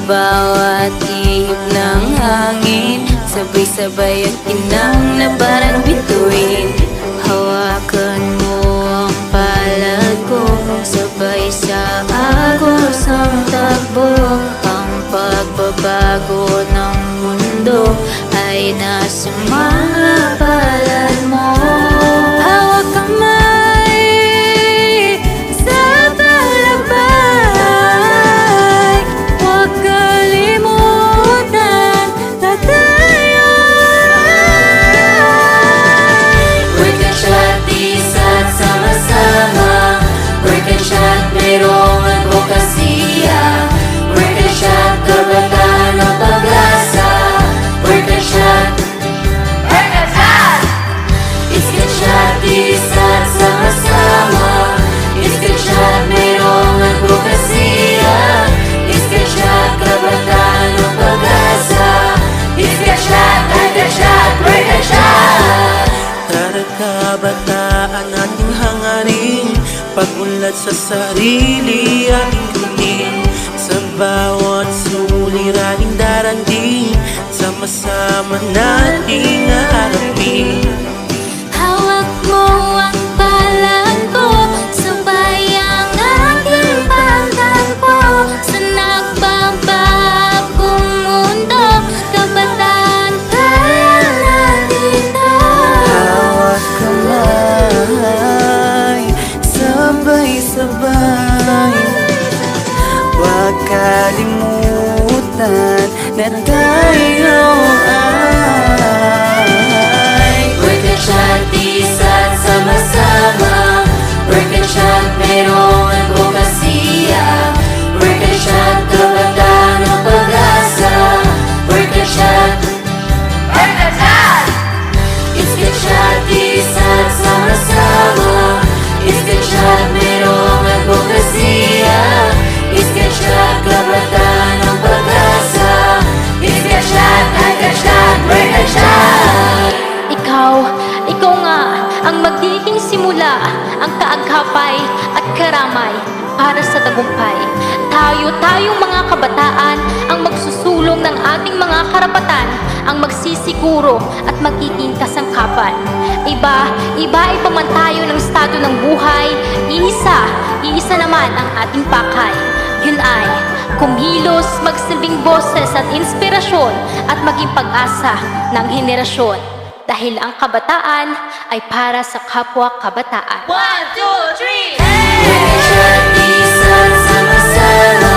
bawat ihip ng hangin, sabay-sabay ang inang na parang bituin. Hawakan mo ang palad ko, sabay sa agos ang takbo. Ang pagbabago ng mundo ay nasa mga palad mo. Hawak kamay sa talabay, huwag kalimutan na tayo. Work and shot, isa't sama-sama. Work and shot, mayroong advokasya. Work and shot, kabataan ng pag-asa. Work and shot, work and shot. Isket shot, isa't sama-sama. Isket shot, mayroong advokasya. Isket shot, kabataan ng pag-asa. Isket shot, work and shot, work and shot. Tara kabataan ating hangarin, pag-unlad sa sarili ating kunin. Sa bawat suliraning darating, sama-sama nating harapin. Hawak mo ang palad ko, sabay ang aking pagtakbo. Sa nagbabagong mundo, kabataan kaya nandito. Hawak kamay, sabay-sabay, huwag kalimutan na tayo ay Work and shot, isa't sama-sama. Work and shot, mayroong advokasya. Work and shot, kabataan ng pag-asa. Work and shot, work and shot. Isket shot, isa't sama-sama. Isket shot, mayroong advokasya. Isket shot, kabataan ng pag-asa. Isket shot, work and shot, work and shot. Ikaw nga ang magiging simula, ang kaagapay at karamay para sa tagumpay. Tayong mga kabataan ang magsusulong ng ating mga karapatan, ang magsisiguro at magiging kasangkapan. Iba man tayo ng estado ng buhay, iisa naman ang ating pakay. Yun ay kumilos, magsilbing boses at inspirasyon at maging pag-asa ng henerasyon. Dahil ang kabataan ay para sa kapwa kabataan. 1, 2, 3, hey! Work and shot, isa't sama-sama.